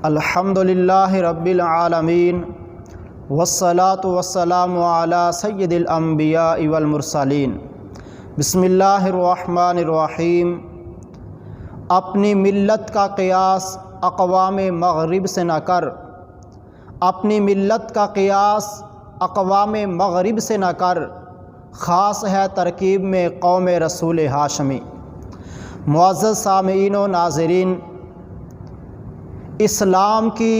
الحمدللہ رب العالمین والصلاة والسلام علی سید الانبیاء والمرسلین۔ بسم اللہ الرحمن الرحیم۔ اپنی ملت کا قیاس اقوام مغرب سے نہ کر، اپنی ملت کا قیاس اقوام مغرب سے نہ کر، خاص ہے ترکیب میں قوم رسول ہاشمی۔ معزز سامعین و ناظرین، اسلام کی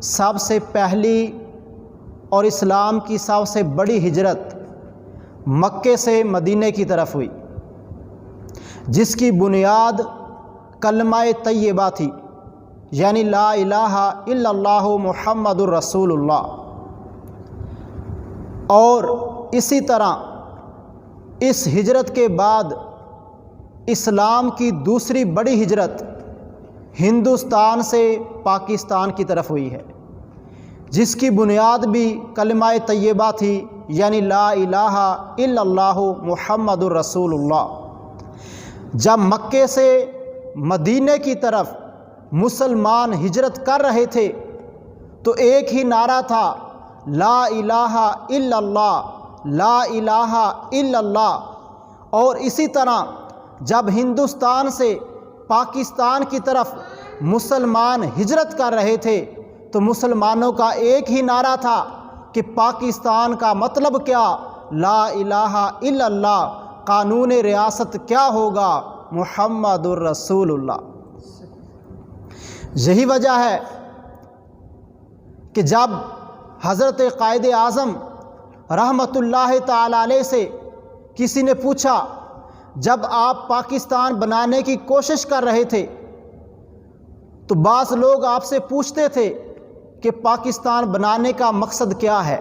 سب سے پہلی اور اسلام کی سب سے بڑی ہجرت مکے سے مدینے کی طرف ہوئی، جس کی بنیاد کلمہ طیبہ تھی، یعنی لا الہ الا اللہ محمد الرسول اللہ۔ اور اسی طرح اس ہجرت کے بعد اسلام کی دوسری بڑی ہجرت ہندوستان سے پاکستان کی طرف ہوئی ہے، جس کی بنیاد بھی کلمہ طیبہ تھی، یعنی لا الہ الا اللہ محمد الرسول اللہ۔ جب مکے سے مدینے کی طرف مسلمان ہجرت کر رہے تھے تو ایک ہی نعرہ تھا، لا الہ الا اللہ، لا الہ الا اللہ۔ اور اسی طرح جب ہندوستان سے پاکستان کی طرف مسلمان ہجرت کر رہے تھے تو مسلمانوں کا ایک ہی نعرہ تھا کہ پاکستان کا مطلب کیا، لا الہ الا اللہ، قانون ریاست کیا ہوگا، محمد الرسول اللہ۔ یہی وجہ ہے کہ جب حضرت قائد اعظم رحمۃ اللہ تعالی علیہ سے کسی نے پوچھا، جب آپ پاکستان بنانے کی کوشش کر رہے تھے تو بعض لوگ آپ سے پوچھتے تھے کہ پاکستان بنانے کا مقصد کیا ہے؟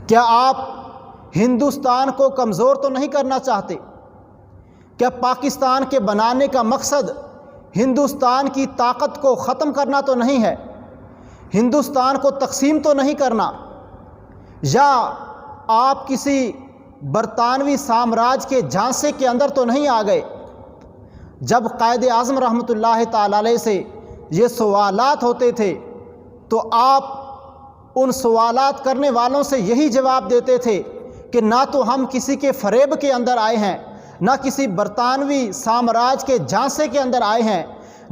کیا آپ ہندوستان کو کمزور تو نہیں کرنا چاہتے؟ کیا پاکستان کے بنانے کا مقصد ہندوستان کی طاقت کو ختم کرنا تو نہیں ہے؟ ہندوستان کو تقسیم تو نہیں کرنا؟ یا آپ کسی برطانوی سامراج کے جھانسے کے اندر تو نہیں آ گئے؟ جب قائد اعظم رحمۃ اللہ تعالی علیہ سے یہ سوالات ہوتے تھے تو آپ ان سوالات کرنے والوں سے یہی جواب دیتے تھے کہ نہ تو ہم کسی کے فریب کے اندر آئے ہیں، نہ کسی برطانوی سامراج کے جھانسے کے اندر آئے ہیں،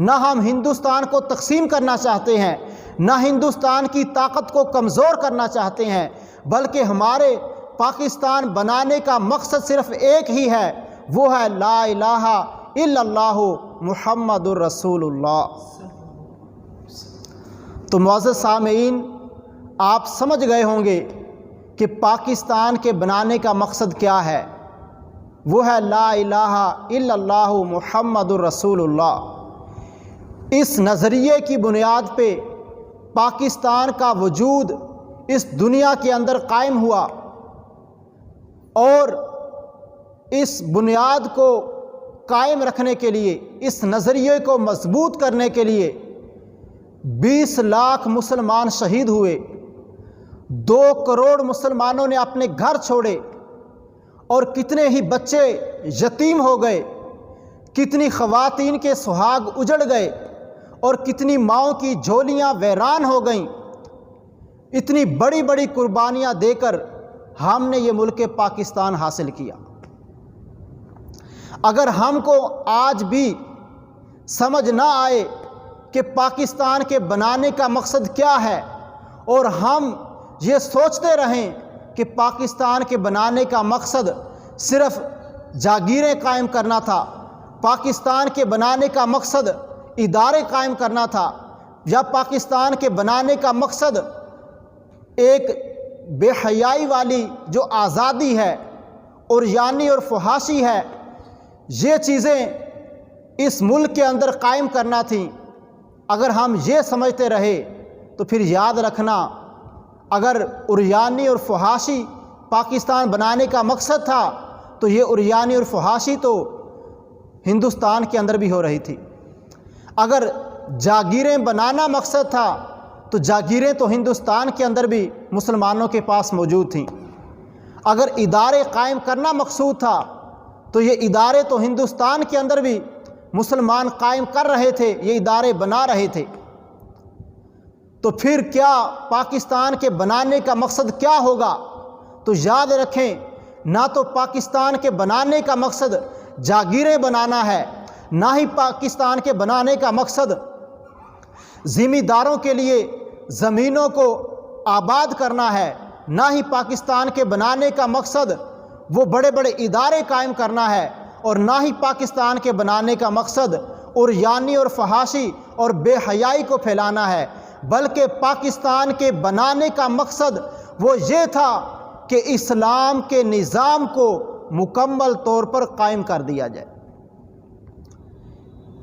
نہ ہم ہندوستان کو تقسیم کرنا چاہتے ہیں، نہ ہندوستان کی طاقت کو کمزور کرنا چاہتے ہیں، بلکہ ہمارے پاکستان بنانے کا مقصد صرف ایک ہی ہے، وہ ہے لا الہ الا اللہ محمد الرسول اللہ۔ تو معزز سامعین، آپ سمجھ گئے ہوں گے کہ پاکستان کے بنانے کا مقصد کیا ہے، وہ ہے لا الہ الا اللہ محمد الرسول اللہ۔ اس نظریے کی بنیاد پہ پاکستان کا وجود اس دنیا کے اندر قائم ہوا، اور اس بنیاد کو قائم رکھنے کے لیے، اس نظریے کو مضبوط کرنے کے لیے 20 لاکھ مسلمان شہید ہوئے، 2 کروڑ مسلمانوں نے اپنے گھر چھوڑے، اور کتنے ہی بچے یتیم ہو گئے، کتنی خواتین کے سہاگ اجڑ گئے، اور کتنی ماؤں کی جھولیاں ویران ہو گئیں۔ اتنی بڑی بڑی قربانیاں دے کر ہم نے یہ ملک پاکستان حاصل کیا۔ اگر ہم کو آج بھی سمجھ نہ آئے کہ پاکستان کے بنانے کا مقصد کیا ہے، اور ہم یہ سوچتے رہیں کہ پاکستان کے بنانے کا مقصد صرف جاگیریں قائم کرنا تھا، پاکستان کے بنانے کا مقصد ادارے قائم کرنا تھا، یا پاکستان کے بنانے کا مقصد ایک بے حیائی والی جو آزادی ہے، عریانی اور فحاشی ہے، یہ چیزیں اس ملک کے اندر قائم کرنا تھیں، اگر ہم یہ سمجھتے رہے تو پھر یاد رکھنا، اگر عریانی اور فحاشی پاکستان بنانے کا مقصد تھا تو یہ عریانی اور فحاشی تو ہندوستان کے اندر بھی ہو رہی تھی۔ اگر جاگیریں بنانا مقصد تھا تو جاگیریں تو ہندوستان کے اندر بھی مسلمانوں کے پاس موجود تھیں۔ اگر ادارے قائم کرنا مقصود تھا تو یہ ادارے تو ہندوستان کے اندر بھی مسلمان قائم کر رہے تھے، یہ ادارے بنا رہے تھے۔ تو پھر کیا پاکستان کے بنانے کا مقصد کیا ہوگا؟ تو یاد رکھیں، نہ تو پاکستان کے بنانے کا مقصد جاگیریں بنانا ہے، نہ ہی پاکستان کے بنانے کا مقصد زمینداروں کے لیے زمینوں کو آباد کرنا ہے، نہ ہی پاکستان کے بنانے کا مقصد وہ بڑے بڑے ادارے قائم کرنا ہے، اور نہ ہی پاکستان کے بنانے کا مقصد عریانی اور فحاشی اور بے حیائی کو پھیلانا ہے، بلکہ پاکستان کے بنانے کا مقصد وہ یہ تھا کہ اسلام کے نظام کو مکمل طور پر قائم کر دیا جائے،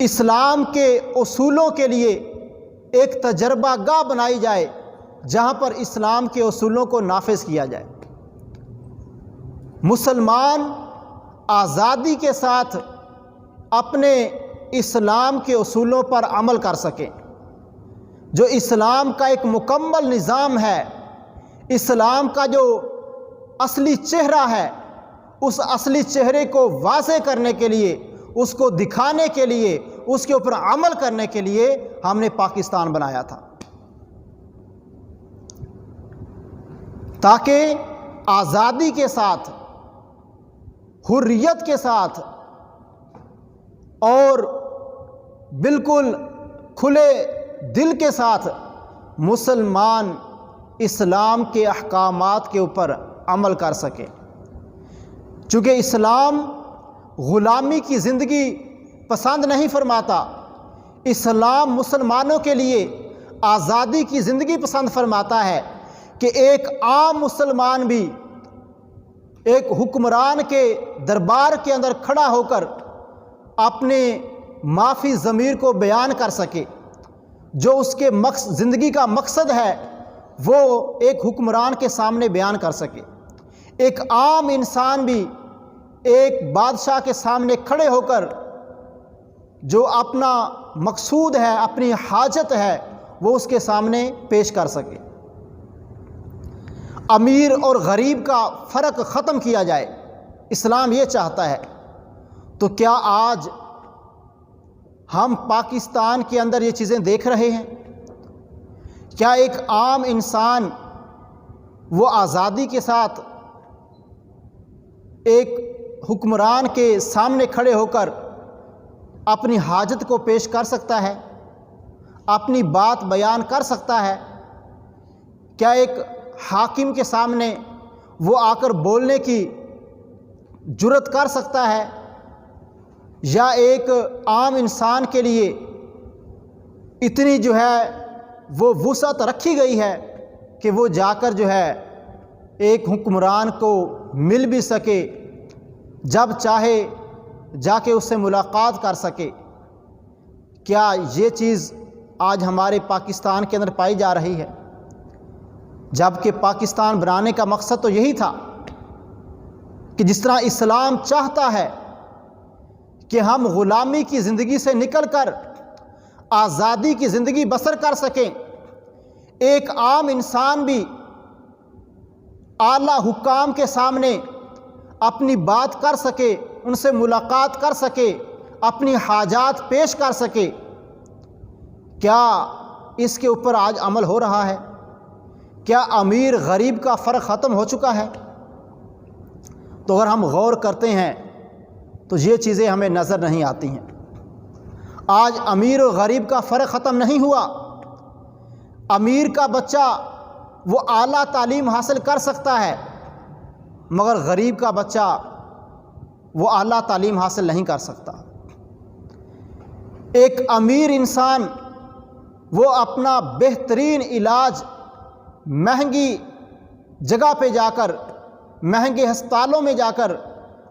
اسلام کے اصولوں کے لیے ایک تجربہ گاہ بنائی جائے جہاں پر اسلام کے اصولوں کو نافذ کیا جائے، مسلمان آزادی کے ساتھ اپنے اسلام کے اصولوں پر عمل کر سکیں۔ جو اسلام کا ایک مکمل نظام ہے، اسلام کا جو اصلی چہرہ ہے، اس اصلی چہرے کو واضح کرنے کے لیے، اس کو دکھانے کے لیے، اس کے اوپر عمل کرنے کے لیے ہم نے پاکستان بنایا تھا، تاکہ آزادی کے ساتھ، حریت کے ساتھ اور بالکل کھلے دل کے ساتھ مسلمان اسلام کے احکامات کے اوپر عمل کر سکے۔ چونکہ اسلام غلامی کی زندگی پسند نہیں فرماتا، اسلام مسلمانوں کے لیے آزادی کی زندگی پسند فرماتا ہے کہ ایک عام مسلمان بھی ایک حکمران کے دربار کے اندر کھڑا ہو کر اپنے معافی ضمیر کو بیان کر سکے، جو اس کے زندگی کا مقصد ہے وہ ایک حکمران کے سامنے بیان کر سکے، ایک عام انسان بھی ایک بادشاہ کے سامنے کھڑے ہو کر جو اپنا مقصود ہے، اپنی حاجت ہے، وہ اس کے سامنے پیش کر سکے، امیر اور غریب کا فرق ختم کیا جائے، اسلام یہ چاہتا ہے۔ تو کیا آج ہم پاکستان کے اندر یہ چیزیں دیکھ رہے ہیں؟ کیا ایک عام انسان وہ آزادی کے ساتھ ایک حکمران کے سامنے کھڑے ہو کر اپنی حاجت کو پیش کر سکتا ہے، اپنی بات بیان کر سکتا ہے؟ کیا ایک حاکم کے سامنے وہ آ کر بولنے کی جرأت کر سکتا ہے؟ یا ایک عام انسان کے لیے اتنی جو ہے وہ وسعت رکھی گئی ہے کہ وہ جا کر جو ہے ایک حکمران کو مل بھی سکے، جب چاہے جا کے اس سے ملاقات کر سکے؟ کیا یہ چیز آج ہمارے پاکستان کے اندر پائی جا رہی ہے؟ جبکہ پاکستان بنانے کا مقصد تو یہی تھا کہ جس طرح اسلام چاہتا ہے کہ ہم غلامی کی زندگی سے نکل کر آزادی کی زندگی بسر کر سکیں، ایک عام انسان بھی اعلیٰ حکام کے سامنے اپنی بات کر سکے، ان سے ملاقات کر سکے، اپنی حاجات پیش کر سکے۔ کیا اس کے اوپر آج عمل ہو رہا ہے؟ کیا امیر غریب کا فرق ختم ہو چکا ہے؟ تو اگر ہم غور کرتے ہیں تو یہ چیزیں ہمیں نظر نہیں آتی ہیں۔ آج امیر و غریب کا فرق ختم نہیں ہوا، امیر کا بچہ وہ اعلیٰ تعلیم حاصل کر سکتا ہے، مگر غریب کا بچہ وہ اعلیٰ تعلیم حاصل نہیں کر سکتا۔ ایک امیر انسان وہ اپنا بہترین علاج مہنگی جگہ پہ جا کر، مہنگے ہسپتالوں میں جا کر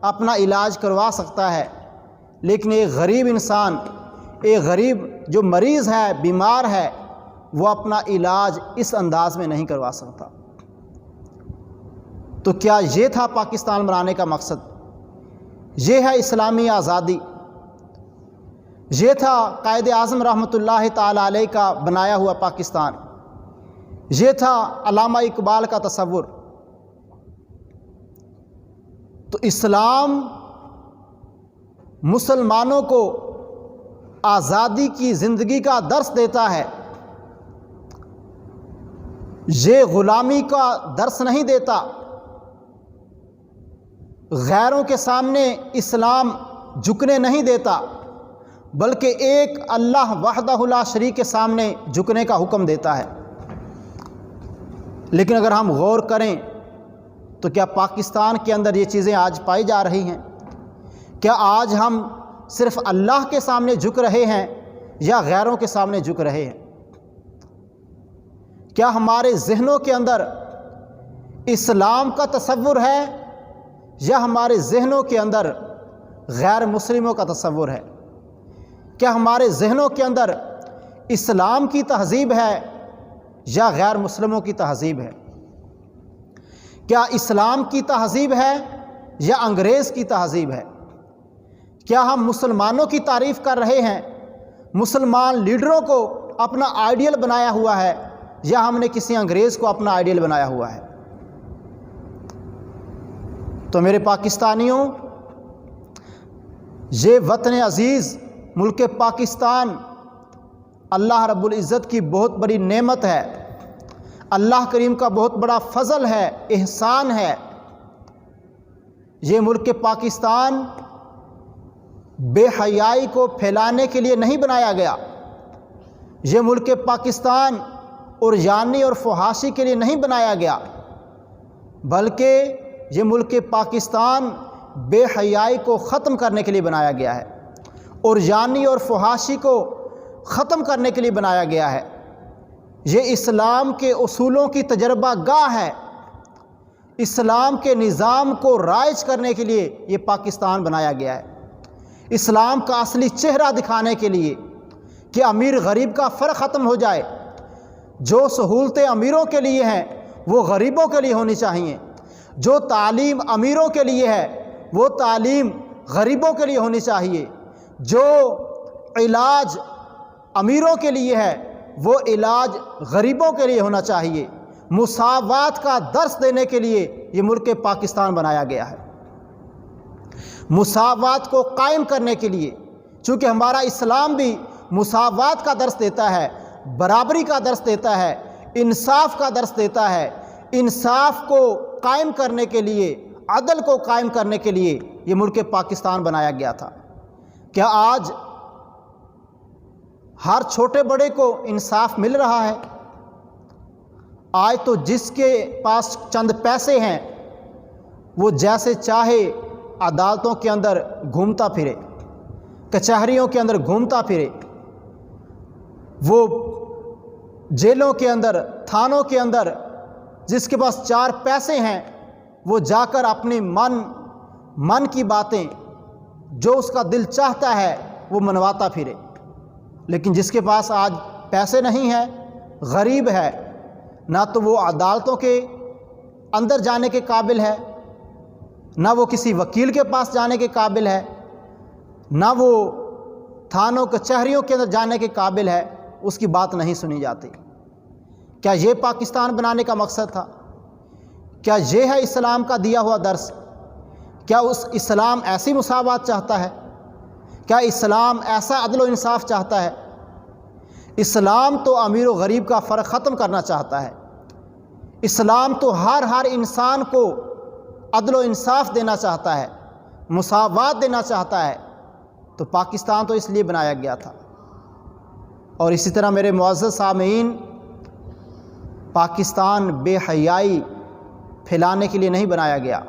اپنا علاج کروا سکتا ہے، لیکن ایک غریب انسان، ایک غریب جو مریض ہے، بیمار ہے، وہ اپنا علاج اس انداز میں نہیں کروا سکتا۔ تو کیا یہ تھا پاکستان بنانے کا مقصد؟ یہ ہے اسلامی آزادی، یہ تھا قائد اعظم رحمۃ اللہ تعالی علیہ کا بنایا ہوا پاکستان، یہ تھا علامہ اقبال کا تصور؟ تو اسلام مسلمانوں کو آزادی کی زندگی کا درس دیتا ہے، یہ غلامی کا درس نہیں دیتا، غیروں کے سامنے اسلام جھکنے نہیں دیتا، بلکہ ایک اللہ وحدہ لا شریک کے سامنے جھکنے کا حکم دیتا ہے۔ لیکن اگر ہم غور کریں تو کیا پاکستان کے اندر یہ چیزیں آج پائی جا رہی ہیں؟ کیا آج ہم صرف اللہ کے سامنے جھک رہے ہیں یا غیروں کے سامنے جھک رہے ہیں؟ کیا ہمارے ذہنوں کے اندر اسلام کا تصور ہے یا ہمارے ذہنوں کے اندر غیر مسلموں کا تصور ہے؟ کیا ہمارے ذہنوں کے اندر اسلام کی تہذیب ہے یا غیر مسلموں کی تہذیب ہے؟ کیا اسلام کی تہذیب ہے یا انگریز کی تہذیب ہے؟ کیا ہم مسلمانوں کی تعریف کر رہے ہیں، مسلمان لیڈروں کو اپنا آئیڈیل بنایا ہوا ہے، یا ہم نے کسی انگریز کو اپنا آئیڈیل بنایا ہوا ہے؟ تو میرے پاکستانیوں، یہ وطن عزیز ملک پاکستان اللہ رب العزت کی بہت بڑی نعمت ہے، اللہ کریم کا بہت بڑا فضل ہے، احسان ہے۔ یہ ملک پاکستان بے حیائی کو پھیلانے کے لیے نہیں بنایا گیا، یہ ملک پاکستان عریانی اور فحاشی کے لیے نہیں بنایا گیا، بلکہ یہ ملک پاکستان بے حیائی کو ختم کرنے کے لیے بنایا گیا ہے، عریانی اور فحاشی کو ختم کرنے کے لیے بنایا گیا ہے۔ یہ اسلام کے اصولوں کی تجربہ گاہ ہے، اسلام کے نظام کو رائج کرنے کے لیے یہ پاکستان بنایا گیا ہے، اسلام کا اصلی چہرہ دکھانے کے لیے کہ امیر غریب کا فرق ختم ہو جائے، جو سہولتیں امیروں کے لیے ہیں وہ غریبوں کے لیے ہونی چاہیے، جو تعلیم امیروں کے لیے ہے وہ تعلیم غریبوں کے لیے ہونی چاہیے، جو علاج امیروں کے لیے ہے وہ علاج غریبوں کے لیے ہونا چاہیے۔ مساوات کا درس دینے کے لیے یہ ملک پاکستان بنایا گیا ہے، مساوات کو قائم کرنے کے لیے، چونکہ ہمارا اسلام بھی مساوات کا درس دیتا ہے، برابری کا درس دیتا ہے، انصاف کا درس دیتا ہے۔ انصاف کو قائم کرنے کے لیے، عدل کو قائم کرنے کے لیے یہ ملک پاکستان بنایا گیا تھا۔ کیا آج ہر چھوٹے بڑے کو انصاف مل رہا ہے؟ آج تو جس کے پاس چند پیسے ہیں وہ جیسے چاہے عدالتوں کے اندر گھومتا پھرے، کچہریوں کے اندر گھومتا پھرے، وہ جیلوں کے اندر، تھانوں کے اندر جس کے پاس چار پیسے ہیں وہ جا کر اپنی من کی باتیں جو اس کا دل چاہتا ہے وہ منواتا پھرے۔ لیکن جس کے پاس آج پیسے نہیں ہیں، غریب ہے، نہ تو وہ عدالتوں کے اندر جانے کے قابل ہے، نہ وہ کسی وکیل کے پاس جانے کے قابل ہے، نہ وہ تھانوں کچہریوں کے اندر جانے کے قابل ہے، اس کی بات نہیں سنی جاتی۔ کیا یہ پاکستان بنانے کا مقصد تھا؟ کیا یہ ہے اسلام کا دیا ہوا درس؟ کیا اسلام ایسی مساوات چاہتا ہے؟ کیا اسلام ایسا عدل و انصاف چاہتا ہے؟ اسلام تو امیر و غریب کا فرق ختم کرنا چاہتا ہے، اسلام تو ہر انسان کو عدل و انصاف دینا چاہتا ہے، مساوات دینا چاہتا ہے۔ تو پاکستان تو اس لیے بنایا گیا تھا۔ اور اسی طرح میرے معزز سامعین، پاکستان بے حیائی پھیلانے کے لیے نہیں بنایا گیا۔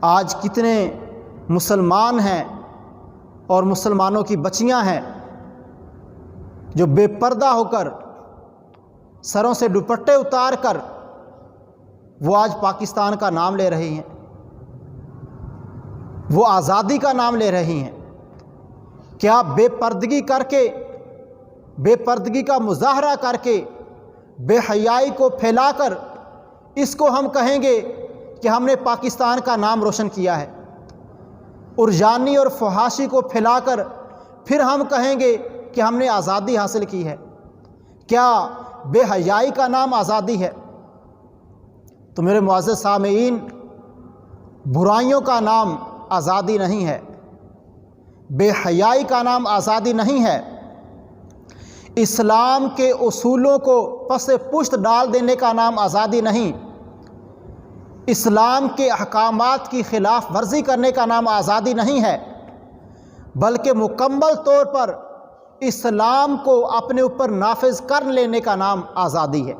آج کتنے مسلمان ہیں اور مسلمانوں کی بچیاں ہیں جو بے پردہ ہو کر، سروں سے دوپٹے اتار کر وہ آج پاکستان کا نام لے رہی ہیں، وہ آزادی کا نام لے رہی ہیں۔ کیا بے پردگی کر کے، بے پردگی کا مظاہرہ کر کے، بے حیائی کو پھیلا کر اس کو ہم کہیں گے کہ ہم نے پاکستان کا نام روشن کیا ہے؟ عریانی اور فحاشی کو پھیلا کر پھر ہم کہیں گے کہ ہم نے آزادی حاصل کی ہے؟ کیا بے حیائی کا نام آزادی ہے؟ تو میرے معزز سامعین، برائیوں کا نام آزادی نہیں ہے، بے حیائی کا نام آزادی نہیں ہے۔ اسلام کے اصولوں کو پس پشت ڈال دینے کا نام آزادی نہیں، اسلام کے احکامات کی خلاف ورزی کرنے کا نام آزادی نہیں ہے، بلکہ مکمل طور پر اسلام کو اپنے اوپر نافذ کر لینے کا نام آزادی ہے۔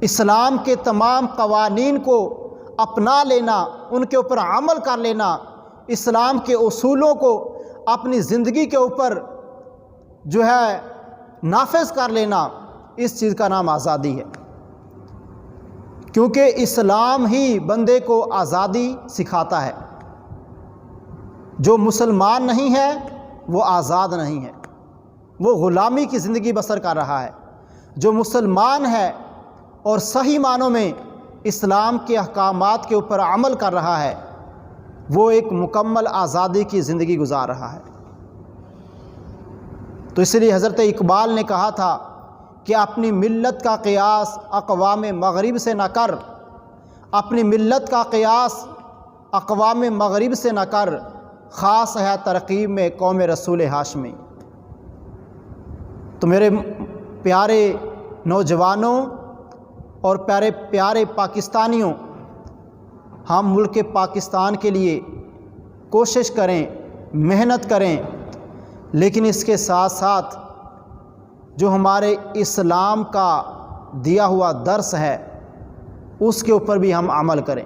اسلام کے تمام قوانین کو اپنا لینا، ان کے اوپر عمل کر لینا، اسلام کے اصولوں کو اپنی زندگی کے اوپر جو ہے نافذ کر لینا، اس چیز کا نام آزادی ہے، کیونکہ اسلام ہی بندے کو آزادی سکھاتا ہے۔ جو مسلمان نہیں ہے وہ آزاد نہیں ہے، وہ غلامی کی زندگی بسر کر رہا ہے۔ جو مسلمان ہے اور صحیح معنوں میں اسلام کے احکامات کے اوپر عمل کر رہا ہے، وہ ایک مکمل آزادی کی زندگی گزار رہا ہے۔ تو اس لیے حضرت اقبال نے کہا تھا کہ اپنی ملت کا قیاس اقوام مغرب سے نہ کر، اپنی ملت کا قیاس اقوام مغرب سے نہ کر، خاص ہے ترقیب میں قوم رسول ہاشمی۔ تو میرے پیارے نوجوانوں اور پیارے پاکستانیوں، ہم ملک پاکستان کے لیے کوشش کریں، محنت کریں، لیکن اس کے ساتھ ساتھ جو ہمارے اسلام کا دیا ہوا درس ہے اس کے اوپر بھی ہم عمل کریں،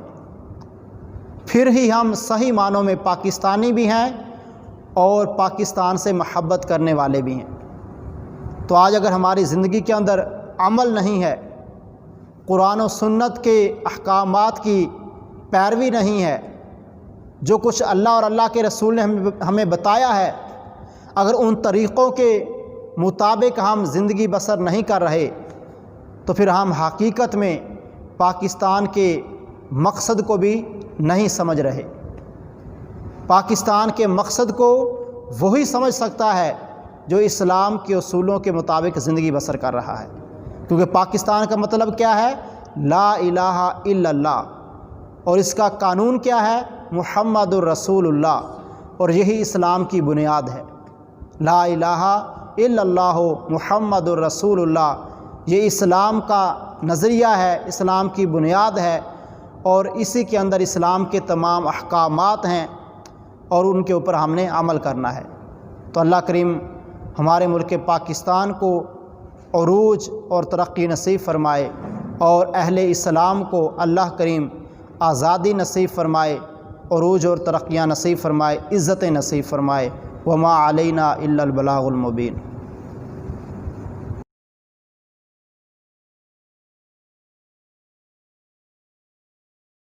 پھر ہی ہم صحیح معنوں میں پاکستانی بھی ہیں اور پاکستان سے محبت کرنے والے بھی ہیں۔ تو آج اگر ہماری زندگی کے اندر عمل نہیں ہے، قرآن و سنت کے احکامات کی پیروی نہیں ہے، جو کچھ اللہ اور اللہ کے رسول نے ہمیں بتایا ہے، اگر ان طریقوں کے مطابق ہم زندگی بسر نہیں کر رہے تو پھر ہم حقیقت میں پاکستان کے مقصد کو بھی نہیں سمجھ رہے۔ پاکستان کے مقصد کو وہی سمجھ سکتا ہے جو اسلام کے اصولوں کے مطابق زندگی بسر کر رہا ہے، کیونکہ پاکستان کا مطلب کیا ہے؟ لا الہ الا اللہ، اور اس کا قانون کیا ہے؟ محمد الرسول اللہ، اور یہی اسلام کی بنیاد ہے۔ لا الہ الا اللہ محمد الرسول اللہ، یہ اسلام کا نظریہ ہے، اسلام کی بنیاد ہے، اور اسی کے اندر اسلام کے تمام احکامات ہیں اور ان کے اوپر ہم نے عمل کرنا ہے۔ تو اللہ کریم ہمارے ملک پاکستان کو عروج اور ترقی نصیب فرمائے، اور اہل اسلام کو اللہ کریم آزادی نصیب فرمائے، عروج اور ترقیاں نصیب فرمائے، عزت نصیب فرمائے۔ وما علینا الا البلاغ المبین۔